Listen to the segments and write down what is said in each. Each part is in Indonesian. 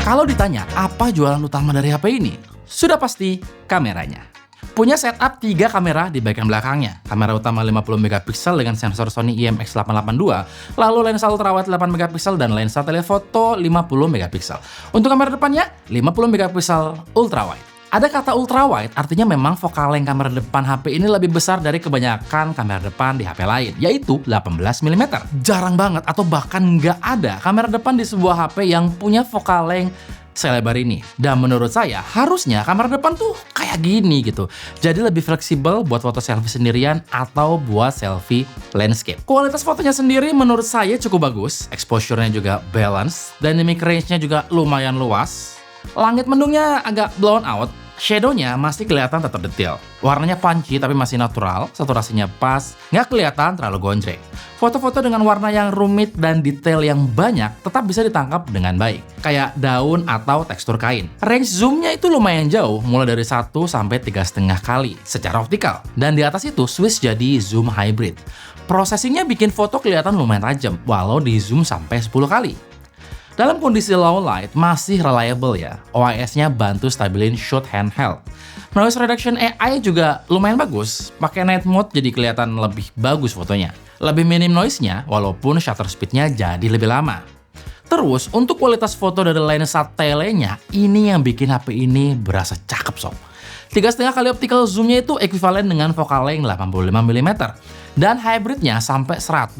Kalau ditanya apa jualan utama dari HP ini, sudah pasti kameranya. Punya setup 3 kamera di bagian belakangnya. Kamera utama 50 megapiksel dengan sensor Sony IMX882, lalu lensa ultrawide 8 megapiksel dan lensa telefoto 50 megapiksel. Untuk kamera depannya 50 megapiksel ultrawide. Ada kata ultrawide artinya memang focal length kamera depan HP ini lebih besar dari kebanyakan kamera depan di HP lain, yaitu 18 mm. Jarang banget atau bahkan nggak ada kamera depan di sebuah HP yang punya focal length selebar ini. Dan menurut saya harusnya kamera depan tuh kayak gini gitu. Jadi lebih fleksibel buat foto selfie sendirian atau buat selfie landscape. Kualitas fotonya sendiri menurut saya cukup bagus. Exposure-nya juga balance. Dynamic range-nya juga lumayan luas. Langit mendungnya agak blown out. Shadow-nya masih kelihatan tetap detail. Warnanya punchy tapi masih natural, saturasinya pas, nggak kelihatan terlalu gonjreng. Foto-foto dengan warna yang rumit dan detail yang banyak tetap bisa ditangkap dengan baik, kayak daun atau tekstur kain. Range zoom-nya itu lumayan jauh, mulai dari 1 sampai 3,5 kali secara optikal. Dan di atas itu switch jadi zoom hybrid. Processing-nya bikin foto kelihatan lumayan tajam, walau di zoom sampai 10 kali. Dalam kondisi low light masih reliable ya, OIS-nya bantu stabilin shoot handheld. Noise reduction AI juga lumayan bagus, pakai night mode jadi kelihatan lebih bagus fotonya. Lebih minim noise-nya, walaupun shutter speed-nya jadi lebih lama. Terus, untuk kualitas foto dari lensa telenya, ini yang bikin HP ini berasa cakep sob. 3,5 kali optical zoom-nya itu ekuivalen dengan focal length 85 mm, dan hybridnya sampai 120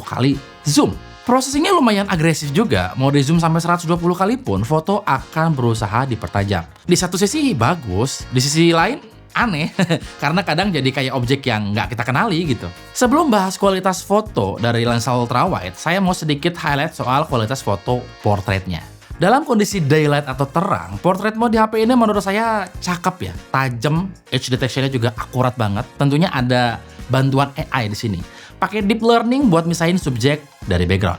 kali zoom. Prosesingnya lumayan agresif juga, mau di zoom sampai 120 kali pun foto akan berusaha dipertajam. Di satu sisi bagus, di sisi lain aneh, karena kadang jadi kayak objek yang nggak kita kenali gitu. Sebelum bahas kualitas foto dari lensa ultrawide, saya mau sedikit highlight soal kualitas foto portraitnya. Dalam kondisi daylight atau terang, portrait mode di HP ini menurut saya cakep ya, tajam, edge detection-nya juga akurat banget. Tentunya ada bantuan AI di sini. Pakai deep learning buat misahin subjek dari background.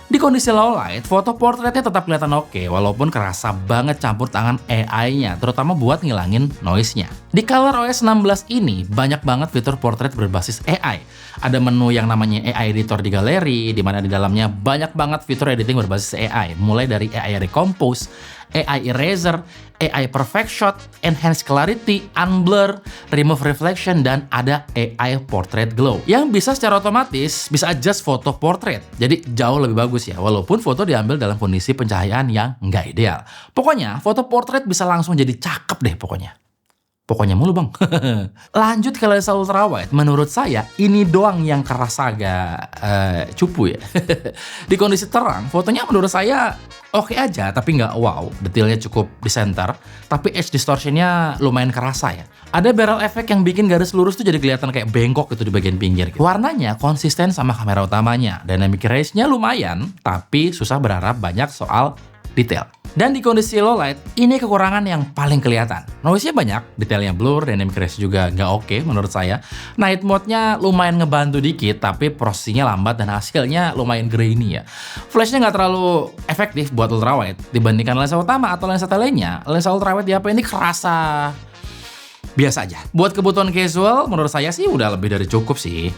Di kondisi low light, foto portraitnya tetap kelihatan oke, walaupun kerasa banget campur tangan AI-nya, terutama buat ngilangin noise-nya. Di ColorOS 16 ini, banyak banget fitur portrait berbasis AI. Ada menu yang namanya AI Editor di galeri, di mana di dalamnya banyak banget fitur editing berbasis AI, mulai dari AI Recompose, AI Eraser, AI Perfect Shot, Enhance Clarity, Unblur, Remove Reflection, dan ada AI Portrait Glow yang bisa secara otomatis bisa adjust foto portrait. Jadi jauh lebih bagus ya, walaupun foto diambil dalam kondisi pencahayaan yang nggak ideal. Pokoknya foto portrait bisa langsung jadi cakep deh pokoknya. Pokoknya mulu bang. Lanjut ke lensa ultrawide, menurut saya ini doang yang kerasa agak cupu ya. Di kondisi terang, fotonya menurut saya oke aja, tapi nggak wow. Detailnya cukup di center, tapi edge distortionnya lumayan kerasa ya. Ada barrel effect yang bikin garis lurus tuh jadi kelihatan kayak bengkok gitu di bagian pinggir. Gitu. Warnanya konsisten sama kamera utamanya, dynamic range-nya lumayan, tapi susah berharap banyak soal detail. Dan di kondisi low light, ini kekurangan yang paling kelihatan. Noise-nya banyak, detailnya blur, dynamic range juga nggak oke menurut saya. Night mode-nya lumayan ngebantu dikit, tapi prosesnya lambat dan hasilnya lumayan grainy ya. Flash-nya nggak terlalu efektif buat ultrawide. Dibandingkan lensa utama atau lensa telenya, lensa ultrawide di HP ini kerasa biasa aja. Buat kebutuhan casual, menurut saya sih udah lebih dari cukup sih.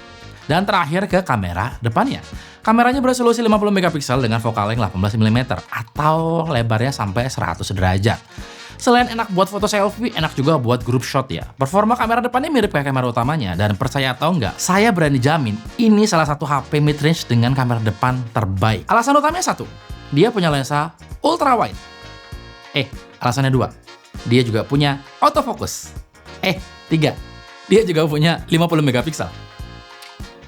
Dan terakhir ke kamera depannya. Kameranya beresolusi 50 megapiksel dengan focal length 18 mm atau lebarnya sampai 100 derajat. Selain enak buat foto selfie, enak juga buat group shot ya. Performa kamera depannya mirip kayak kamera utamanya, dan percaya atau enggak, saya berani jamin ini salah satu HP mid-range dengan kamera depan terbaik. Alasan utamanya satu, dia punya lensa ultrawide. Alasannya dua, dia juga punya autofocus. Tiga, dia juga punya 50 megapiksel.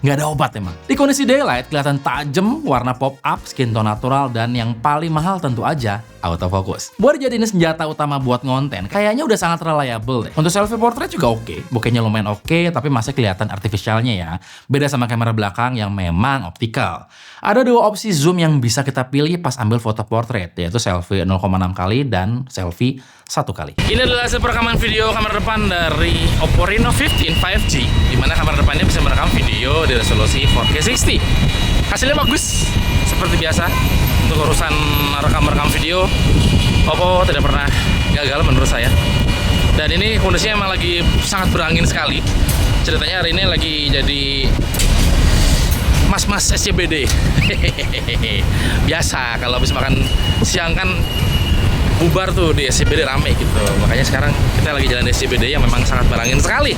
Nggak ada obat emang. Di kondisi daylight kelihatan tajam, warna pop up, skin tone natural, dan yang paling mahal tentu aja autofocus. Buat dijadiin senjata utama buat ngonten, kayaknya udah sangat reliable deh. Untuk selfie portrait juga oke, bokehnya lumayan oke, tapi masih kelihatan artificialnya ya. Beda sama kamera belakang yang memang optikal. Ada dua opsi zoom yang bisa kita pilih pas ambil foto portrait, yaitu selfie 0,6 kali dan selfie 1 kali. Ini adalah hasil perekaman video kamera depan dari Oppo Reno 15 5G, di mana kamera depannya bisa merekam video di resolusi 4K 60. Hasilnya bagus, seperti biasa. Untuk urusan rekam video, Oppo tidak pernah gagal menurut saya. Dan ini kondisinya emang lagi sangat berangin sekali. Ceritanya hari ini lagi jadi mas-mas SCBD. Biasa kalau habis makan siang kan bubar tuh di SCBD rame gitu. Makanya sekarang kita lagi jalan di SCBD yang memang sangat barangin sekali.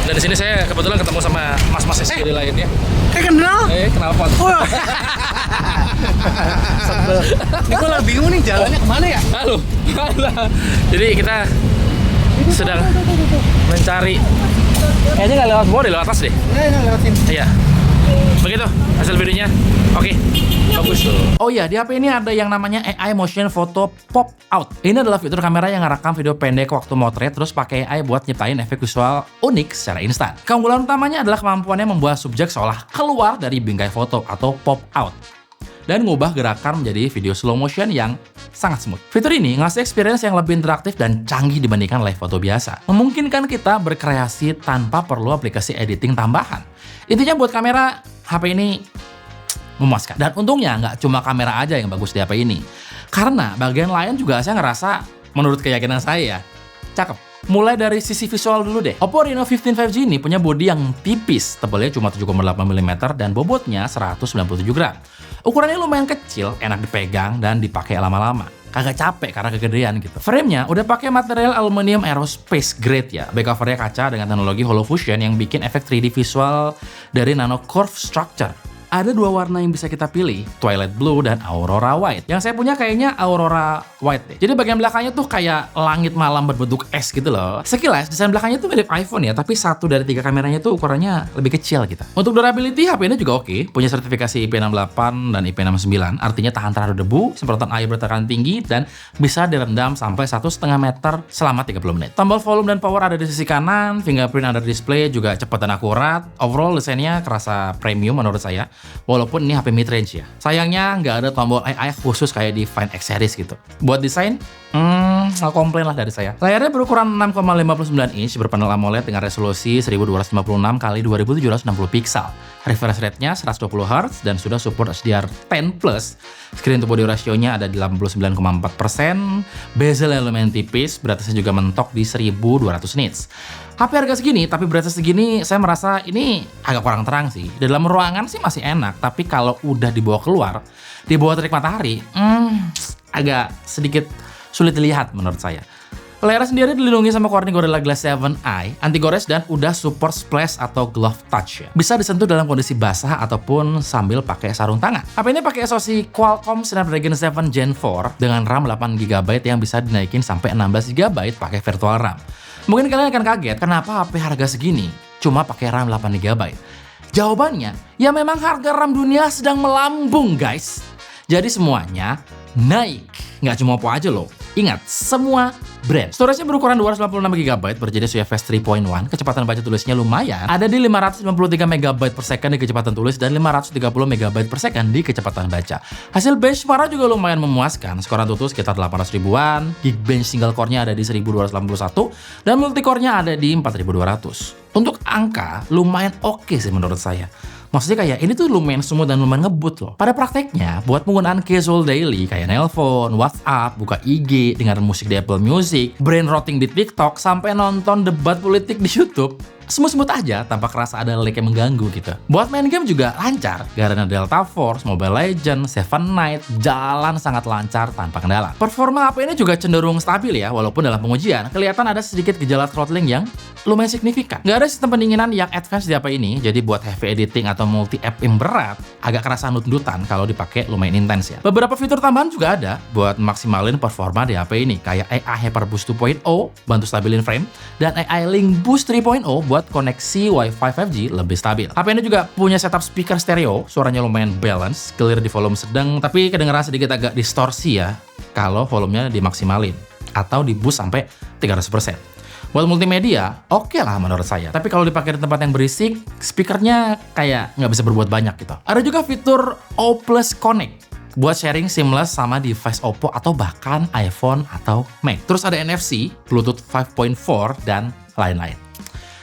Dan di sini saya kebetulan ketemu sama mas-mas SCBD lainnya. Kenal? Kenal pot. Oh. Ini gue lagi bingung nih jalannya kemana ya? Halo. Jadi kita sedang mencari. Kayaknya nggak lewat bawah deh, lewat atas deh. Ya, lewat sini. Iya. Begitu hasil videonya. Oke. Bagus tuh. Oh iya, di HP ini ada yang namanya AI Motion Photo Pop Out. Ini adalah fitur kamera yang ngerekam video pendek waktu motret terus pakai AI buat nyiptain efek visual unik secara instan. Keunggulan utamanya adalah kemampuannya membuat subjek seolah keluar dari bingkai foto atau pop out dan ngubah gerakan menjadi video slow motion yang sangat smooth. Fitur ini ngasih experience yang lebih interaktif dan canggih dibandingkan live foto biasa. Memungkinkan kita berkreasi tanpa perlu aplikasi editing tambahan. Intinya buat kamera, HP ini memuaskan. Dan untungnya nggak cuma kamera aja yang bagus di HP ini. Karena bagian lain juga saya ngerasa, menurut keyakinan saya, cakep. Mulai dari sisi visual dulu deh. Oppo Reno 15 5G ini punya bodi yang tipis, tebalnya cuma 7,8 mm dan bobotnya 197 gram. Ukurannya lumayan kecil, enak dipegang dan dipakai lama-lama. Kagak capek karena kegedean gitu. Framenya udah pakai material aluminium aerospace grade ya. Back covernya kaca dengan teknologi Hollow Fusion yang bikin efek 3D visual dari nano curve structure. Ada dua warna yang bisa kita pilih, Twilight Blue dan Aurora White. Yang saya punya kayaknya Aurora White deh. Jadi bagian belakangnya tuh kayak langit malam berbentuk es gitu loh. Sekilas desain belakangnya tuh mirip iPhone ya, tapi satu dari tiga kameranya tuh ukurannya lebih kecil gitu. Untuk durability, HP ini juga oke. Punya sertifikasi IP68 dan IP69, artinya tahan terhadap debu, semprotan air bertekanan tinggi, dan bisa direndam sampai 1,5 meter selama 30 menit. Tombol volume dan power ada di sisi kanan, fingerprint ada di display juga cepat dan akurat. Overall desainnya kerasa premium menurut saya. Walaupun ini HP mid-range ya. Sayangnya nggak ada tombol AI khusus kayak di Find X series gitu. Buat desain, nggak komplain lah dari saya. Layarnya berukuran 6,59 inch berpanel AMOLED dengan resolusi 1256 x 2760 pixel. Refresh rate-nya 120 Hz dan sudah support HDR10+. Screen to body ratio-nya ada di 89,4%. Bezel yang lumayan tipis, beratnya juga mentok di 1200 nits. HP harga segini, tapi beratnya segini, saya merasa ini agak kurang terang sih. Di dalam ruangan sih masih enak, tapi kalau udah dibawa keluar, di bawah terik matahari, agak sedikit sulit dilihat menurut saya. Layar sendiri dilindungi sama Corning Gorilla Glass 7i, anti gores dan udah support splash atau glove touch ya. Bisa disentuh dalam kondisi basah ataupun sambil pakai sarung tangan. HP ini pakai SoC Qualcomm Snapdragon 7 Gen 4 dengan RAM 8GB yang bisa dinaikin sampai 16GB pakai virtual RAM. Mungkin kalian akan kaget kenapa HP harga segini cuma pakai RAM 8GB. Jawabannya, ya memang harga RAM dunia sedang melambung guys. Jadi semuanya naik. Nggak cuma Oppo aja loh. Ingat, semua brand. Storage-nya berukuran 256GB berjenis UFS 3.1. Kecepatan baca tulisnya lumayan. Ada di 593 MB per second di kecepatan tulis dan 530 MB per second di kecepatan baca. Hasil benchmark juga lumayan memuaskan. Skor Antutu sekitar 800 ribuan. Geekbench single core-nya ada di 1281 dan multicore-nya ada di 4200. Untuk angka lumayan oke sih menurut saya. Maksudnya kayak ini tuh lumayan smooth dan lumayan ngebut loh. Pada prakteknya, buat penggunaan casual daily kayak nelpon, WhatsApp, buka IG, dengar musik di Apple Music, brain rotting di TikTok, sampai nonton debat politik di YouTube, smooth-smooth aja tanpa kerasa ada lag yang mengganggu gitu. Buat main game juga lancar, karena Delta Force, Mobile Legends, Seven Knight, jalan sangat lancar tanpa kendala. Performa HP ini juga cenderung stabil ya, walaupun dalam pengujian kelihatan ada sedikit gejala throttling yang lumayan signifikan. Nggak ada sistem pendinginan yang advance di HP ini, jadi buat heavy editing atau multi-app yang berat, agak kerasa nut-nutan kalau dipakai lumayan intens ya. Beberapa fitur tambahan juga ada buat maksimalin performa di HP ini, kayak AI Hyperboost 2.0, bantu stabilin frame, dan AI Link Boost 3.0 buat koneksi Wi-Fi 5G lebih stabil. HP ini juga punya setup speaker stereo, suaranya lumayan balance, clear di volume sedang, tapi kedengeran sedikit agak distorsi ya, kalau volumenya dimaksimalin, atau di boost sampai 300%. Buat multimedia, oke lah menurut saya. Tapi kalau dipakai di tempat yang berisik, speakernya kayak nggak bisa berbuat banyak gitu. Ada juga fitur O+ Connect buat sharing seamless sama device Oppo atau bahkan iPhone atau Mac. Terus ada NFC, Bluetooth 5.4, dan lain-lain.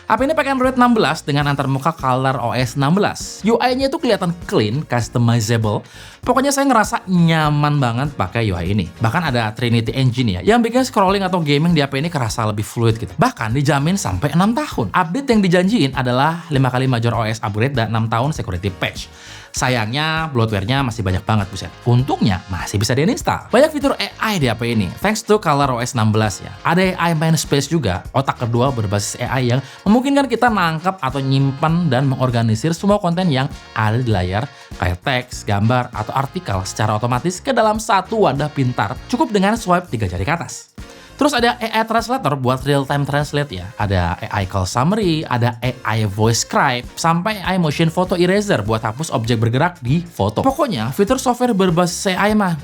HP ini pakai Android 16 dengan antarmuka ColorOS 16. UI-nya itu kelihatan clean, customizable. Pokoknya saya ngerasa nyaman banget pakai UI ini. Bahkan ada Trinity Engine ya, yang bikin scrolling atau gaming di HP ini kerasa lebih fluid gitu. Bahkan dijamin sampai 6 tahun. Update yang dijanjiin adalah 5 kali major OS upgrade dan 6 tahun security patch. Sayangnya, bloatware-nya masih banyak banget, buset. Untungnya, masih bisa di-install. Banyak fitur AI di HP ini, thanks to ColorOS 16 ya. Ada AI Mind Space juga, otak kedua berbasis AI yang memungkinkan kita nangkap atau nyimpan dan mengorganisir semua konten yang ada di layar, kayak teks, gambar, atau artikel secara otomatis ke dalam satu wadah pintar, cukup dengan swipe 3 jari ke atas. Terus ada AI Translator buat real-time translate ya. Ada AI Call Summary, ada AI Voice Scribe, sampai AI Motion Photo Eraser buat hapus objek bergerak di foto. Pokoknya, fitur software berbasis AI mah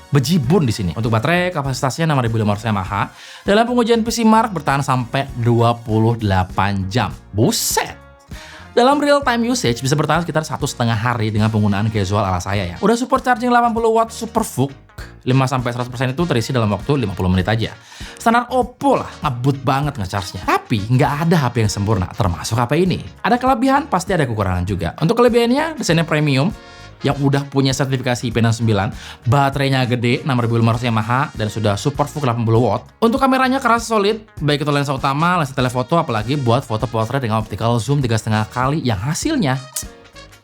bejibun di sini. Untuk baterai, kapasitasnya 6500 mAh. Dalam pengujian PC Mark bertahan sampai 28 jam. Buset! Dalam real time usage bisa bertahan sekitar 1,5 hari dengan penggunaan casual ala saya ya. Udah support charging 80 watt super VOOC, 5-100% itu terisi dalam waktu 50 menit aja. Standar Oppo lah, ngebut banget nge-charge-nya. Tapi nggak ada HP yang sempurna, termasuk HP ini. Ada kelebihan, pasti ada kekurangan juga. Untuk kelebihannya, desainnya premium, yang udah punya sertifikasi IP69, baterainya gede 6500 mAh dan sudah support VOOC 80 watt. Untuk kameranya keras solid, baik itu lensa utama, lensa telefoto, apalagi buat foto portrait dengan optical zoom 3,5 kali yang hasilnya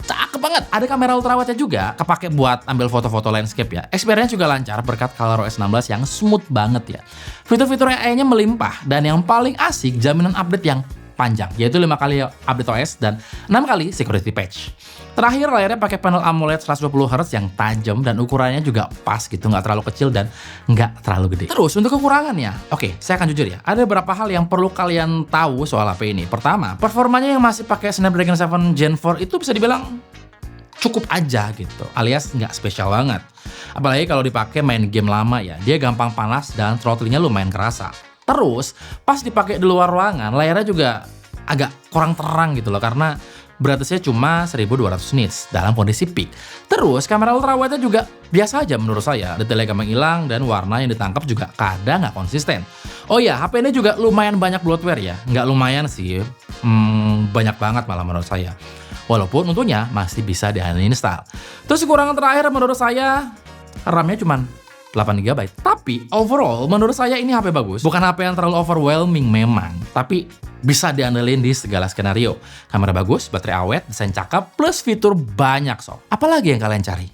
cakep banget. Ada kamera ultrawide juga, kepake buat ambil foto-foto landscape ya. Experience juga lancar berkat ColorOS 16 yang smooth banget ya. Fitur-fitur AI-nya melimpah dan yang paling asik jaminan update yang panjang, yaitu 5 kali update OS dan 6 kali security patch. Terakhir, layarnya pakai panel AMOLED 120Hz yang tajam dan ukurannya juga pas gitu, nggak terlalu kecil dan nggak terlalu gede. Terus untuk kekurangannya, oke, saya akan jujur ya, ada beberapa hal yang perlu kalian tahu soal HP ini. Pertama, performanya yang masih pakai Snapdragon 7 Gen 4 itu bisa dibilang cukup aja gitu, alias nggak spesial banget. Apalagi kalau dipakai main game lama ya, dia gampang panas dan throttling-nya lumayan kerasa. Terus, pas dipakai di luar ruangan, layarnya juga agak kurang terang gitu loh, karena beratnya cuma 1200 nits dalam kondisi peak. Terus, kamera ultrawide-nya juga biasa aja menurut saya. Detailnya gampang hilang dan warna yang ditangkap juga kadang nggak konsisten. Oh ya, HP ini juga lumayan banyak bloatware ya. Nggak lumayan sih, banyak banget malah menurut saya. Walaupun untungnya masih bisa di-uninstall. Terus kekurangan terakhir menurut saya, RAM-nya cuma 8 GB. Tapi overall menurut saya ini HP bagus. Bukan HP yang terlalu overwhelming memang, tapi bisa diandelin di segala skenario. Kamera bagus, baterai awet, desain cakep, plus fitur banyak sob. Apalagi yang kalian cari?